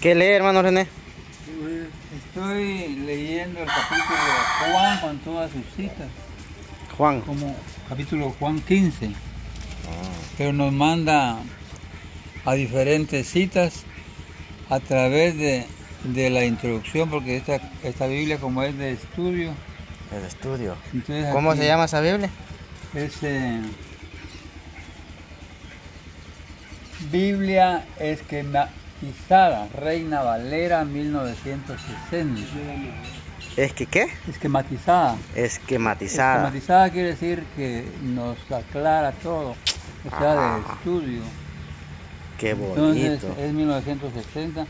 ¿Qué lee, hermano René? Estoy leyendo el capítulo de Juan con todas sus citas. Juan. Como capítulo Juan 15. Pero nos manda a diferentes citas a través de la introducción, porque esta Biblia, como es de estudio. El estudio. Entonces ¿Cómo se llama esa Biblia? Es Biblia esquematizada, Reina Valera 1960. ¿Es que qué? Esquematizada. Esquematizada. Esquematizada quiere decir que nos aclara todo, o sea, de estudio. Qué bonito. Entonces es 1960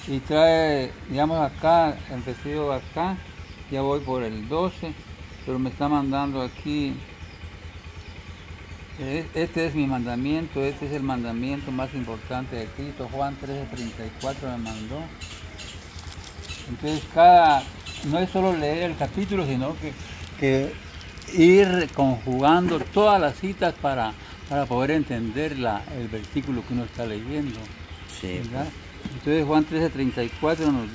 y trae, digamos acá, empecé acá, ya voy por el 12, pero me está mandando aquí, este es mi mandamiento, este es el mandamiento más importante de Cristo, Juan 13:34 me mandó. Entonces no es solo leer el capítulo, sino que ir conjugando todas las citas para poder entender el versículo que uno está leyendo. Sí. ¿Verdad? Entonces Juan 13:34 nos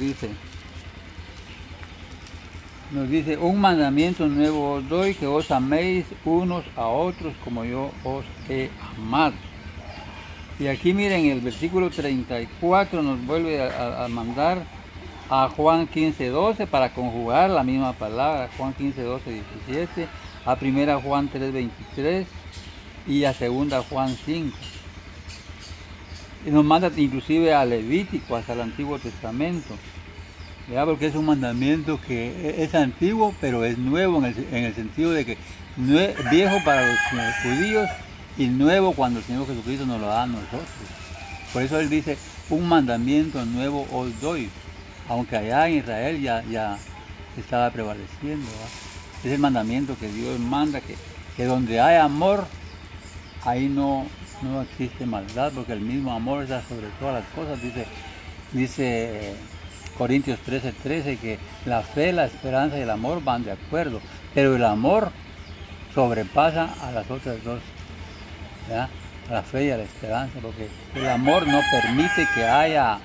dice, un mandamiento nuevo os doy, que os améis unos a otros como yo os he amado. Y aquí miren, el versículo 34 nos vuelve a mandar a Juan 15:12 para conjugar la misma palabra, Juan 15:12-17, a 1 Juan 3:23 y a 2 Juan 5. Y nos manda inclusive a Levítico, hasta el Antiguo Testamento, ¿verdad? Porque es un mandamiento que es antiguo, pero es nuevo en el sentido de que viejo para los judíos y nuevo cuando el Señor Jesucristo nos lo da a nosotros. Por eso Él dice, un mandamiento nuevo os doy, aunque allá en Israel ya estaba prevaleciendo, ¿verdad? Es el mandamiento que Dios manda, que donde hay amor, ahí no existe maldad, porque el mismo amor está sobre todas las cosas. Dice Corintios 13:13 que la fe, la esperanza y el amor van de acuerdo, pero el amor sobrepasa a las otras dos, ¿verdad? A la fe y a la esperanza, porque el amor no permite que haya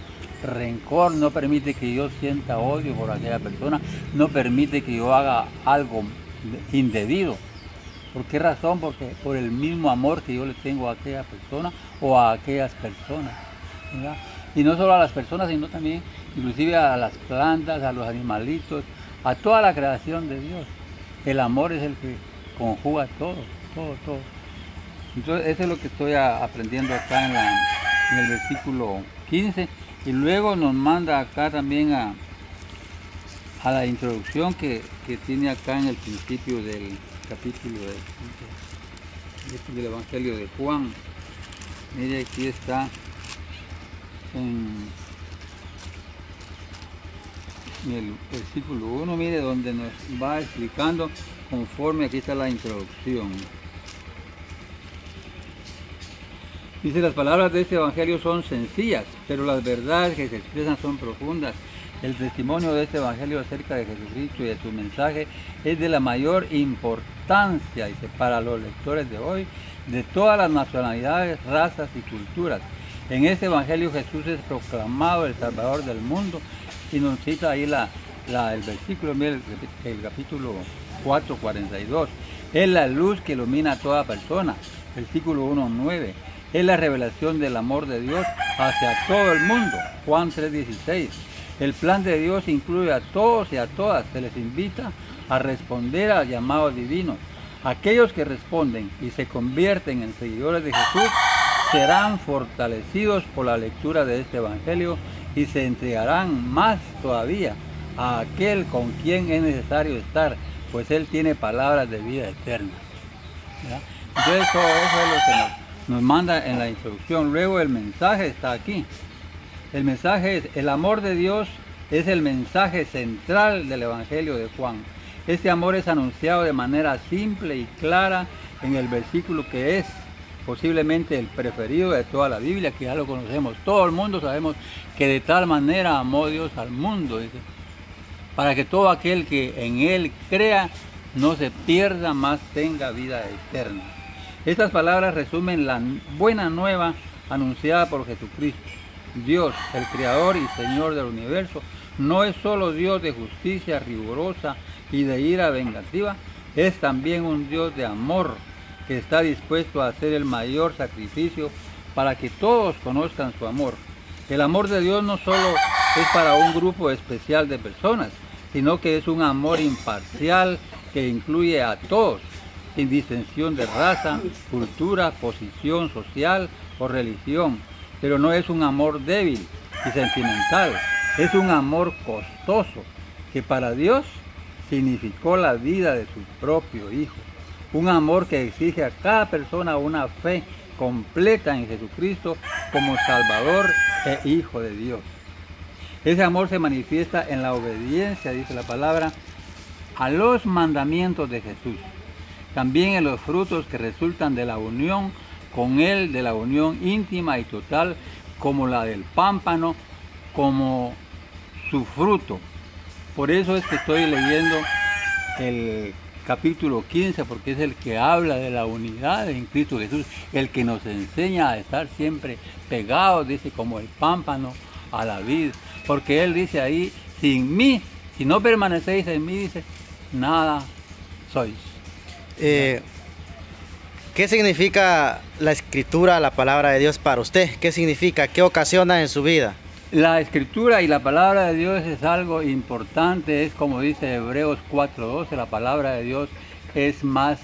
rencor, no permite que yo sienta odio por aquella persona, no permite que yo haga algo indebido. ¿Por qué razón? Porque por el mismo amor que yo le tengo a aquella persona o a aquellas personas, ¿verdad? Y no solo a las personas, sino también inclusive a las plantas, a los animalitos, a toda la creación de Dios. El amor es el que conjuga todo. Entonces eso es lo que estoy aprendiendo acá en el versículo 15. Y luego nos manda acá también a la introducción que tiene acá en el principio del capítulo del Evangelio de Juan. Mire, aquí está en el versículo 1, mire, donde nos va explicando conforme, aquí está la introducción. Dice, las palabras de este Evangelio son sencillas, pero las verdades que se expresan son profundas. El testimonio de este Evangelio acerca de Jesucristo y de su mensaje es de la mayor importancia, dice, para los lectores de hoy, de todas las nacionalidades, razas y culturas. En este Evangelio Jesús es proclamado el Salvador del mundo, y nos cita ahí el versículo, mira, el capítulo 4:42. Es la luz que ilumina a toda persona, versículo 1:9. Es la revelación del amor de Dios hacia todo el mundo, Juan 3:16. El plan de Dios incluye a todos y a todas, se les invita a responder al llamado divino. Aquellos que responden y se convierten en seguidores de Jesús serán fortalecidos por la lectura de este Evangelio y se entregarán más todavía a aquel con quien es necesario estar, pues Él tiene palabras de vida eterna, ¿verdad? Entonces todo eso es lo que nos manda en la introducción. Luego el mensaje está aquí. El mensaje es, el amor de Dios es el mensaje central del Evangelio de Juan. Este amor es anunciado de manera simple y clara en el versículo que es posiblemente el preferido de toda la Biblia, que ya lo conocemos. Todo el mundo sabemos que de tal manera amó Dios al mundo, dice, para que todo aquel que en Él crea no se pierda, más tenga vida eterna. Estas palabras resumen la buena nueva anunciada por Jesucristo. Dios, el Creador y Señor del universo, no es solo Dios de justicia rigurosa y de ira vengativa, es también un Dios de amor que está dispuesto a hacer el mayor sacrificio para que todos conozcan su amor. El amor de Dios no solo es para un grupo especial de personas, sino que es un amor imparcial que incluye a todos, sin distinción de raza, cultura, posición social o religión. Pero no es un amor débil y sentimental, es un amor costoso que para Dios significó la vida de su propio Hijo. Un amor que exige a cada persona una fe completa en Jesucristo como Salvador e Hijo de Dios. Ese amor se manifiesta en la obediencia, dice la palabra, a los mandamientos de Jesús. También en los frutos que resultan de la unión con Él, de la unión íntima y total, como la del pámpano, como su fruto. Por eso es que estoy leyendo el capítulo 15, porque es el que habla de la unidad en Cristo Jesús, el que nos enseña a estar siempre pegados, dice, como el pámpano a la vid, porque Él dice ahí, sin mí, si no permanecéis en mí, dice, nada sois. ¿Qué significa la escritura, la palabra de Dios para usted? ¿Qué significa? ¿Qué ocasiona en su vida? La escritura y la palabra de Dios es algo importante, es como dice Hebreos 4:12, la palabra de Dios es más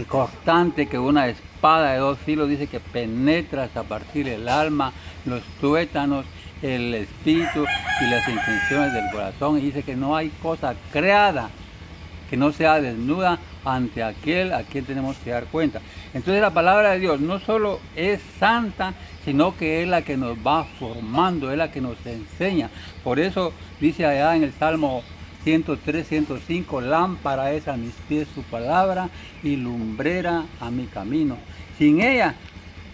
cortante que una espada de dos filos, dice que penetra hasta partir el alma, los tuétanos, el espíritu y las intenciones del corazón, y dice que no hay cosa creada que no sea desnuda ante aquel a quien tenemos que dar cuenta. Entonces la palabra de Dios no solo es santa, sino que es la que nos va formando, es la que nos enseña. Por eso dice allá en el Salmo 103, 105, lámpara es a mis pies tu palabra y lumbrera a mi camino. Sin ella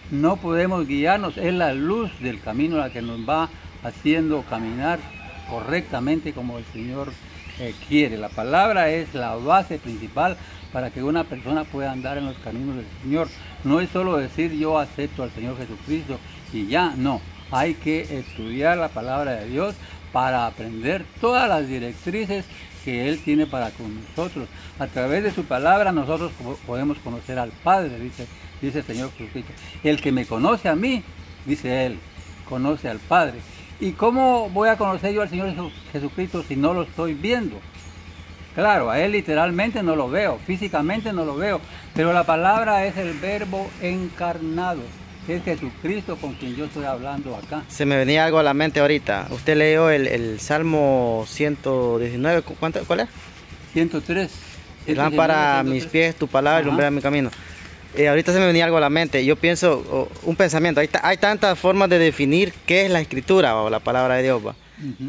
no podemos guiarnos, es la luz del camino la que nos va haciendo caminar correctamente como el Señor quiere. La palabra es la base principal para que una persona pueda andar en los caminos del Señor. No es solo decir yo acepto al Señor Jesucristo y ya, no. Hay que estudiar la palabra de Dios para aprender todas las directrices que Él tiene para con nosotros. A través de su palabra nosotros podemos conocer al Padre, dice el Señor Jesucristo. El que me conoce a mí, dice Él, conoce al Padre. ¿Y cómo voy a conocer yo al Señor Jesucristo si no lo estoy viendo? Claro, a Él literalmente no lo veo, físicamente no lo veo, pero la palabra es el verbo encarnado, es Jesucristo con quien yo estoy hablando acá. Se me venía algo a la mente ahorita. Usted leyó el Salmo 119, ¿cuál es? 103. Lámpara a mis pies, tu palabra y lumbrera mi camino. Ahorita se me venía algo a la mente. Yo pienso, un pensamiento, hay tantas formas de definir qué es la escritura o la palabra de Dios, ¿va?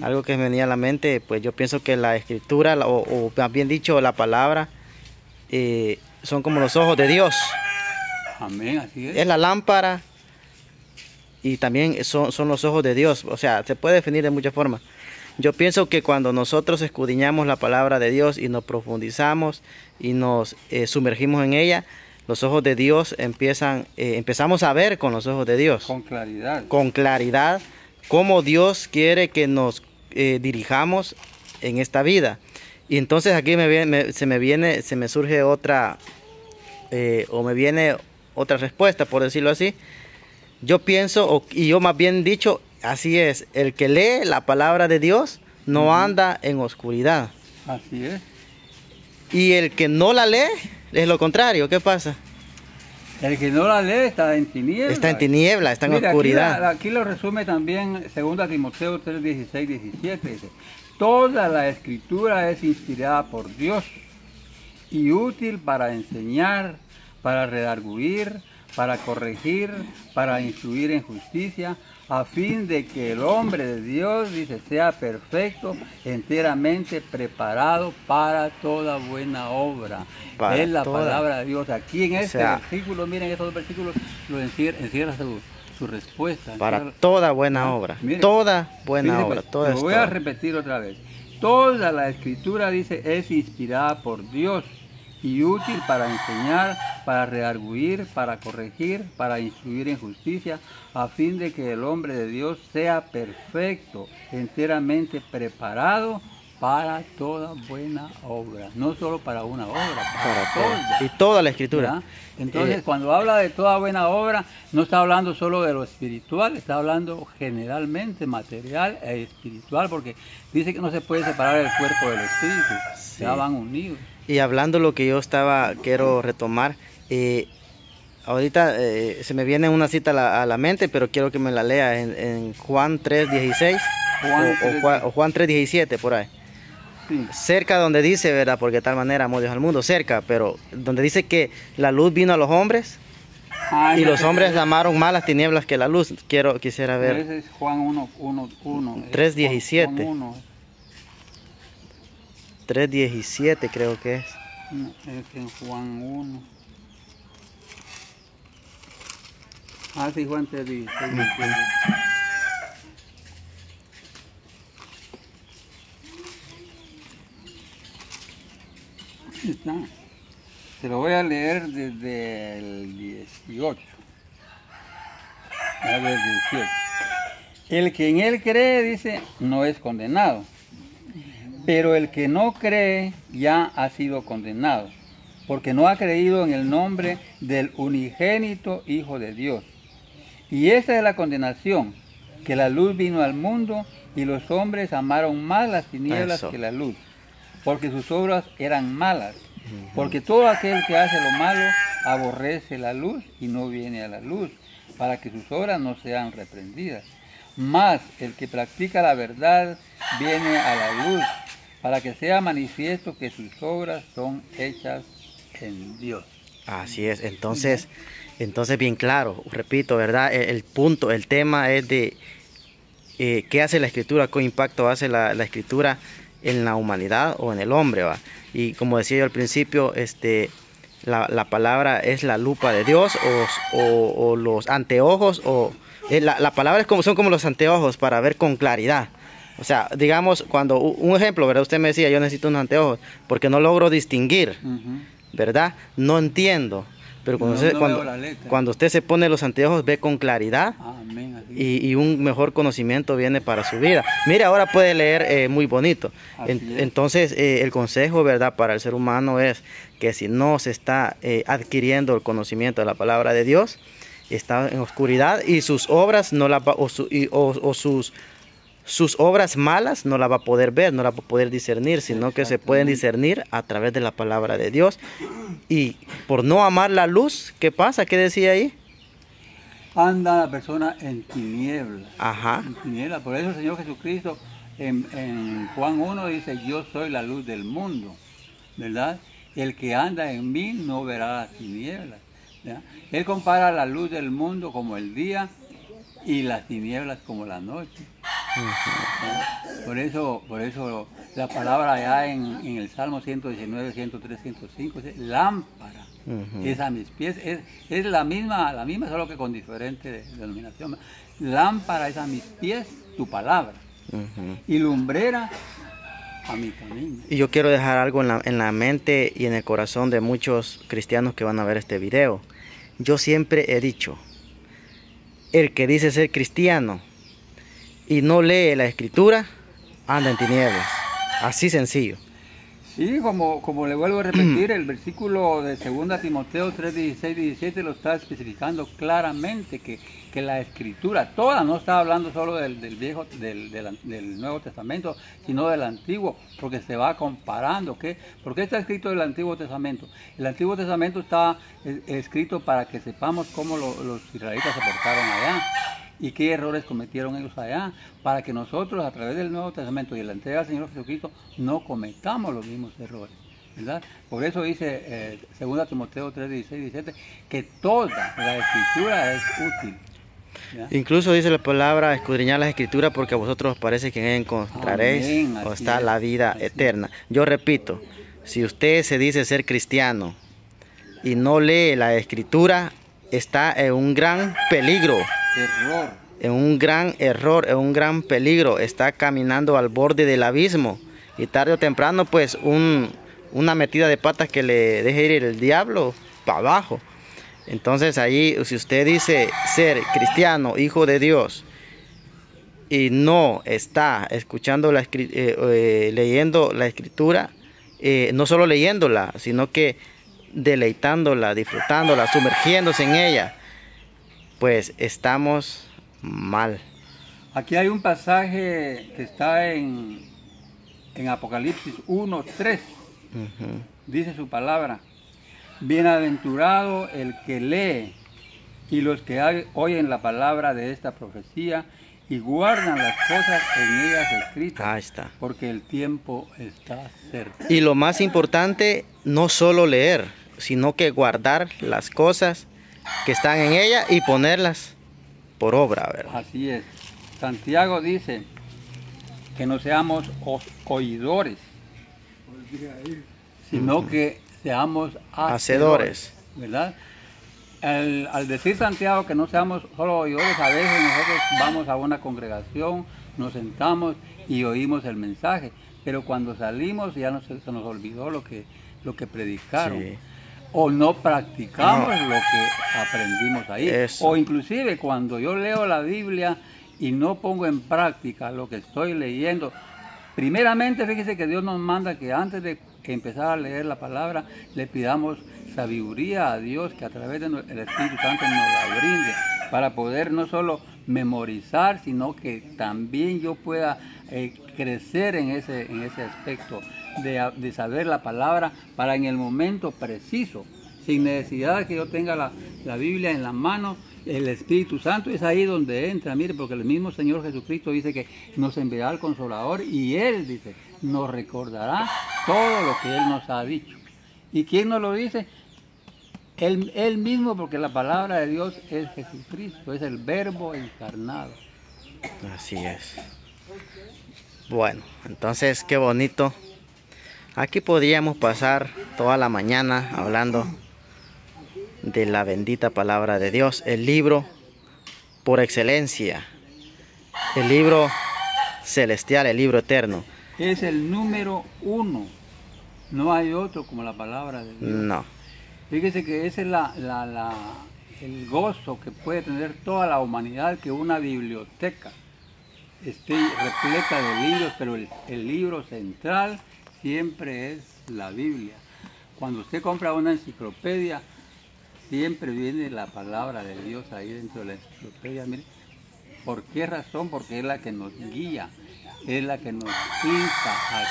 Algo que me venía a la mente, pues yo pienso que la escritura, o más bien dicho, la palabra, son como los ojos de Dios. Amén, así es. Es la lámpara y también son los ojos de Dios. O sea, se puede definir de muchas formas. Yo pienso que cuando nosotros escudriñamos la palabra de Dios y nos profundizamos y nos sumergimos en ella, los ojos de Dios empezamos a ver con los ojos de Dios. Con claridad. Con claridad cómo Dios quiere que nos dirijamos en esta vida. Y entonces aquí se me surge otra, me viene otra respuesta, por decirlo así. Yo pienso, y yo más bien dicho, así es, el que lee la palabra de Dios no anda en oscuridad. Así es. Y el que no la lee es lo contrario. ¿Qué pasa? El que no la lee está en tinieblas. Está en tiniebla, está en oscuridad. Aquí lo resume también 2 Timoteo 3, 16, 17. Dice, toda la escritura es inspirada por Dios y útil para enseñar, para redarguir, para corregir, para instruir en justicia, a fin de que el hombre de Dios, dice, sea perfecto, enteramente preparado para toda buena obra. Es la palabra de Dios. Aquí en este versículo, miren estos versículos, lo encierra su respuesta. Para toda buena obra. Miren, toda buena obra. Lo voy a repetir otra vez. Toda la escritura, dice, es inspirada por Dios y útil para enseñar, para redarguir, para corregir, para instruir en justicia, a fin de que el hombre de Dios sea perfecto, enteramente preparado para toda buena obra. No solo para una obra, para toda. Y toda la escritura. ¿Ya? Entonces, cuando habla de toda buena obra, no está hablando solo de lo espiritual, está hablando generalmente material e espiritual, porque dice que no se puede separar el cuerpo del espíritu, Sí. ya van unidos. Y hablando lo que yo quiero retomar, ahorita se me viene una cita a la mente, pero quiero que me la lea en Juan 3:16 o Juan 3:17 por ahí. Sí. Cerca donde dice, ¿verdad? Porque de tal manera amó Dios al mundo, cerca, pero donde dice que la luz vino a los hombres y los hombres amaron más las tinieblas que la luz. Quisiera ver. Ese es Juan 1:1. 3:17. Juan 1. 3:17 creo que es. No, es en Juan 1. Ah, sí, Juan 3:16. Está. Se lo voy a leer desde el 18. A ver, 18. El que en él cree, dice, no es condenado. Pero el que no cree ya ha sido condenado, porque no ha creído en el nombre del unigénito Hijo de Dios. Y esta es la condenación, que la luz vino al mundo y los hombres amaron más las tinieblas que la luz, porque sus obras eran malas. Porque todo aquel que hace lo malo aborrece la luz y no viene a la luz, para que sus obras no sean reprendidas. Mas el que practica la verdad viene a la luz, para que sea manifiesto que sus obras son hechas en Dios. Así es, entonces bien claro, repito, ¿verdad? El punto, el tema es de qué hace la escritura, qué impacto hace la escritura en la humanidad o en el hombre, ¿va? Y como decía yo al principio, la palabra es la lupa de Dios o los anteojos, la palabra son como los anteojos para ver con claridad. O sea, digamos, cuando un ejemplo, ¿verdad? Usted me decía, yo necesito unos anteojos porque no logro distinguir, ¿verdad? No entiendo. Pero cuando usted se pone los anteojos, ve con claridad. Amén, y un mejor conocimiento viene para su vida. Mire, ahora puede leer muy bonito. Entonces, el consejo, ¿verdad? Para el ser humano es que si no se está adquiriendo el conocimiento de la palabra de Dios, está en oscuridad y sus obras no la va, sus obras malas no la va a poder ver, no la va a poder discernir, sino que se pueden discernir a través de la palabra de Dios. Y por no amar la luz, ¿qué pasa? ¿Qué decía ahí? Anda la persona en tinieblas. Ajá. En tinieblas. Por eso el Señor Jesucristo en Juan 1 dice, yo soy la luz del mundo, ¿verdad? El que anda en mí no verá las tinieblas, ¿verdad? Él compara la luz del mundo como el día y las tinieblas como la noche. Por eso la palabra allá en el Salmo 119, 103, 105 dice, lámpara es a mis pies, es la misma, solo que con diferente denominación. Lámpara es a mis pies tu palabra y lumbrera a mi camino. Y yo quiero dejar algo en la mente y en el corazón de muchos cristianos que van a ver este video. Yo siempre he dicho, el que dice ser cristiano y no lee la escritura, anda en tinieblas. Así sencillo. Sí, como le vuelvo a repetir, el versículo de 2 Timoteo 3, 16, 17 lo está especificando claramente que la escritura, toda, no está hablando solo del Nuevo Testamento, sino del Antiguo, porque se va comparando. ¿Por qué está escrito el Antiguo Testamento? El Antiguo Testamento está escrito para que sepamos cómo los israelitas se portaron allá y qué errores cometieron ellos allá, para que nosotros a través del Nuevo Testamento y la entrega al Señor Jesucristo no cometamos los mismos errores, ¿verdad? Por eso dice 2 Timoteo 3, 16, 17, que toda la escritura es útil, ¿ya? Incluso dice la palabra, escudriñar las escrituras porque a vosotros os parece que en ella encontraréis o está la vida eterna. Yo repito, si usted se dice ser cristiano y no lee la escritura, está en un gran peligro. En un gran error, en un gran peligro. Está caminando al borde del abismo. Y tarde o temprano, pues, un una metida de patas que le deje ir el diablo para abajo. Entonces ahí, si usted dice ser cristiano, hijo de Dios, y no está escuchando leyendo la escritura, no solo leyéndola, sino que deleitándola, disfrutándola, sumergiéndose en ella, pues estamos mal. Aquí hay un pasaje que está en Apocalipsis 1:3. Dice su palabra: bienaventurado el que lee y los que oyen la palabra de esta profecía y guardan las cosas en ellas escritas. Ahí está. Porque el tiempo está cerca. Y lo más importante, no solo leer, sino que guardar las cosas que están en ella y ponerlas por obra, ¿verdad? Así es. Santiago dice que no seamos oidores, sino que seamos hacedores, ¿verdad? Al decir Santiago que no seamos solo oidores, a veces nosotros vamos a una congregación, nos sentamos y oímos el mensaje, pero cuando salimos ya se nos olvidó lo que predicaron. Sí. O no practicamos lo que aprendimos ahí. Eso. O inclusive cuando yo leo la Biblia y no pongo en práctica lo que estoy leyendo, primeramente fíjese que Dios nos manda que antes de empezar a leer la palabra le pidamos sabiduría a Dios, que a través del Espíritu Santo nos la brinde, para poder no solo memorizar, sino que también yo pueda crecer en ese aspecto de saber la palabra para en el momento preciso, sin necesidad de que yo tenga la Biblia en la mano. El Espíritu Santo es ahí donde entra, mire, porque el mismo Señor Jesucristo dice que nos enviará al Consolador y Él, dice, nos recordará todo lo que Él nos ha dicho. ¿Y quién nos lo dice? Él mismo, porque la palabra de Dios es Jesucristo, es el Verbo encarnado. Así es. Bueno, entonces qué bonito. Aquí podríamos pasar toda la mañana hablando de la bendita palabra de Dios, el libro por excelencia, el libro celestial, el libro eterno. Es el número 1, no hay otro como la palabra de Dios. No. Fíjese que ese es el gozo que puede tener toda la humanidad, que una biblioteca esté repleta de libros, pero el libro central siempre es la Biblia. Cuando usted compra una enciclopedia, siempre viene la palabra de Dios ahí dentro de la enciclopedia. Mire, ¿por qué razón? Porque es la que nos guía, es la que nos insta a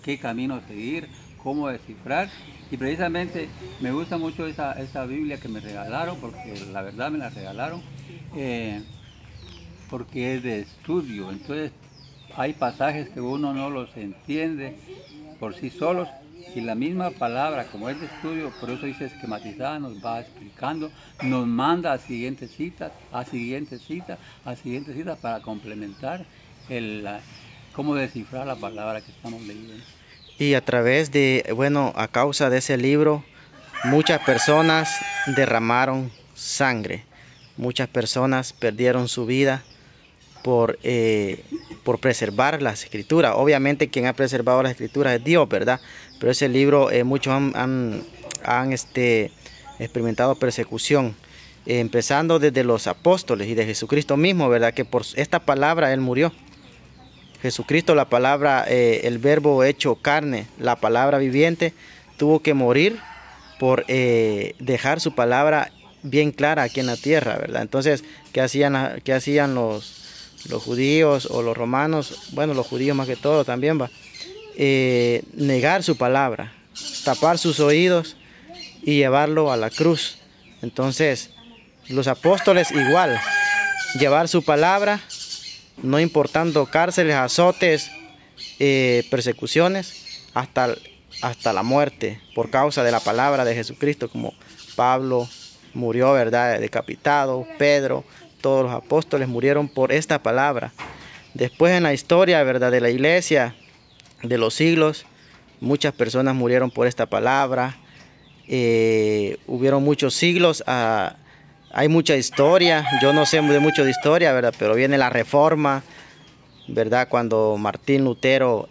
qué camino seguir, cómo descifrar. Y precisamente me gusta mucho esa Biblia que me regalaron, porque la verdad me la regalaron, porque es de estudio. Entonces hay pasajes que uno no los entiende por sí solos, y la misma palabra, como es de estudio, por eso dice esquematizada, nos va explicando, nos manda a siguientes citas, a siguientes citas, a siguientes citas, para complementar cómo descifrar la palabra que estamos leyendo. Y a través a causa de ese libro, muchas personas derramaron sangre, muchas personas perdieron su vida por preservar las escrituras. Obviamente quien ha preservado las escrituras es Dios, ¿verdad? Pero ese libro, muchos han experimentado persecución, empezando desde los apóstoles y de Jesucristo mismo, ¿verdad? Que por esta palabra Él murió. Jesucristo, la palabra, el verbo hecho carne, la palabra viviente, tuvo que morir por dejar su palabra bien clara aquí en la tierra, ¿verdad? Entonces, ¿qué hacían los judíos o los romanos? Bueno, los judíos más que todo también, negar su palabra, tapar sus oídos y llevarlo a la cruz. Entonces, los apóstoles igual, llevar su palabra, no importando cárceles, azotes, persecuciones, hasta la muerte, por causa de la palabra de Jesucristo, como Pablo murió, ¿verdad?, decapitado, Pedro, todos los apóstoles murieron por esta palabra. Después en la historia, ¿verdad?, de la iglesia, de los siglos, muchas personas murieron por esta palabra. Hubieron muchos siglos, hay mucha historia, yo no sé de mucho de historia, ¿verdad?, pero viene la Reforma, ¿verdad?, cuando Martín Lutero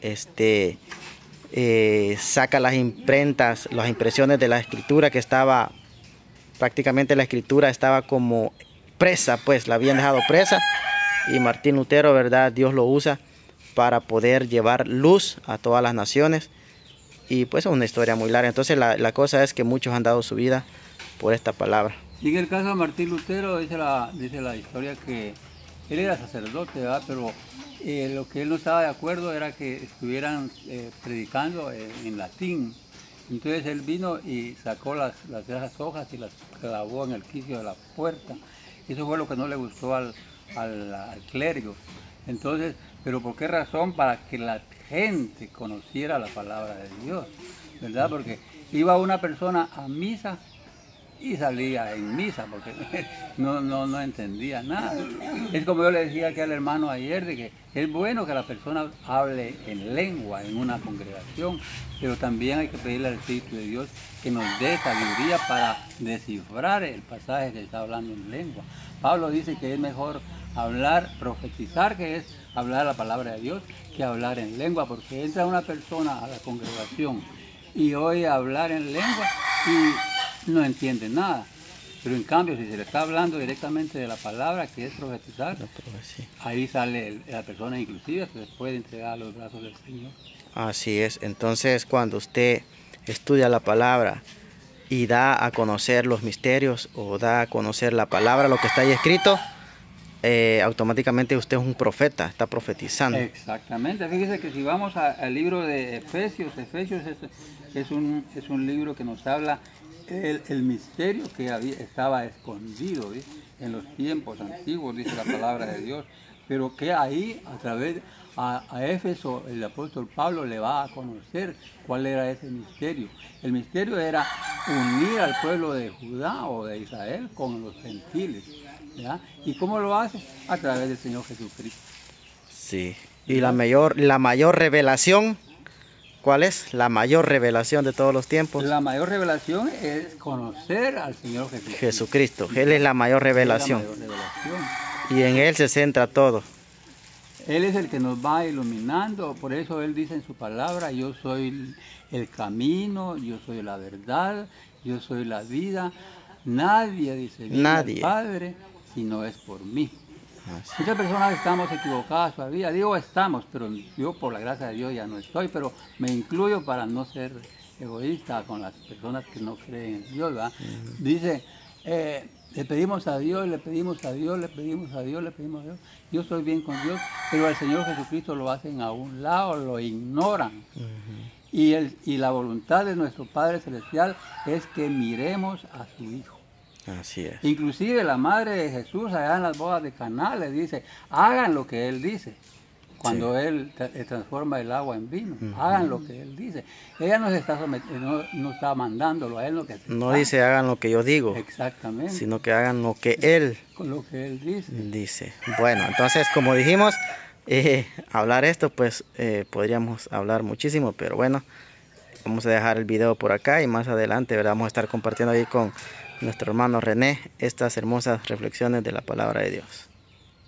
saca las imprentas, las impresiones de la escritura, que estaba, prácticamente la escritura estaba como presa, pues la habían dejado presa, y Martín Lutero, ¿verdad? Dios lo usa para poder llevar luz a todas las naciones, y pues es una historia muy larga. Entonces la cosa es que muchos han dado su vida por esta palabra. Y en el caso de Martín Lutero dice la historia que él era sacerdote, ¿verdad? Pero lo que él no estaba de acuerdo era que estuvieran predicando en latín. Entonces él vino y sacó esas hojas y las clavó en el quicio de la puerta. Eso fue lo que no le gustó al clérigo. Entonces, ¿pero por qué razón? Para que la gente conociera la palabra de Dios, ¿verdad? Porque iba una persona a misa y salía en misa porque no entendía nada. Es como yo le decía aquí al hermano ayer, de que es bueno que la persona hable en lengua en una congregación, pero también hay que pedirle al Espíritu de Dios que nos dé sabiduría para descifrar el pasaje que está hablando en lengua. Pablo dice que es mejor hablar, profetizar, que es hablar la palabra de Dios, que hablar en lengua, porque entra una persona a la congregación y oye hablar en lengua y no entiende nada. Pero en cambio, si se le está hablando directamente de la palabra, que es profetizar, ahí sale la persona, inclusive se puede entregar a los brazos del Señor. Así es. Entonces, cuando usted estudia la palabra y da a conocer los misterios, o da a conocer la palabra, lo que está ahí escrito, automáticamente usted es un profeta, está profetizando. Exactamente. Fíjese que si vamos al libro de Efesios es un libro que nos habla el misterio que estaba escondido, ¿sí?, en los tiempos antiguos, dice la palabra de Dios, pero que ahí a través a Éfeso el apóstol Pablo le va a conocer cuál era ese misterio. El misterio era unir al pueblo de Judá o de Israel con los gentiles, ¿ya? ¿Y cómo lo hace? A través del Señor Jesucristo. Sí. Y la mayor revelación, ¿cuál es? La mayor revelación de todos los tiempos. La mayor revelación es conocer al Señor Jesucristo. Jesucristo, Él es la mayor revelación. Y en Él se centra todo. Él es el que nos va iluminando, por eso Él dice en su palabra, yo soy el camino, yo soy la verdad, yo soy la vida. Nadie, dice, viene al Padre si no es por mí. Muchas personas estamos equivocadas todavía, digo estamos, pero yo por la gracia de Dios ya no estoy, pero me incluyo para no ser egoísta con las personas que no creen en Dios, ¿verdad? Dice, le pedimos a Dios, le pedimos a Dios, le pedimos a Dios, le pedimos a Dios. Yo estoy bien con Dios, pero al Señor Jesucristo lo hacen a un lado, lo ignoran. Y la voluntad de nuestro Padre Celestial es que miremos a su Hijo. Así es. Inclusive la madre de Jesús allá en las bodas de Caná le dice, hagan lo que Él dice. Cuando Él transforma el agua en vino, hagan lo que Él dice. Ella no está mandándolo a Él lo que no dice hagan lo que yo digo. Exactamente. Sino que hagan lo que Él dice. Bueno, entonces como dijimos, hablar esto pues podríamos hablar muchísimo, pero bueno, vamos a dejar el video por acá y más adelante, ¿verdad?, vamos a estar compartiendo ahí con nuestro hermano René estas hermosas reflexiones de la palabra de Dios.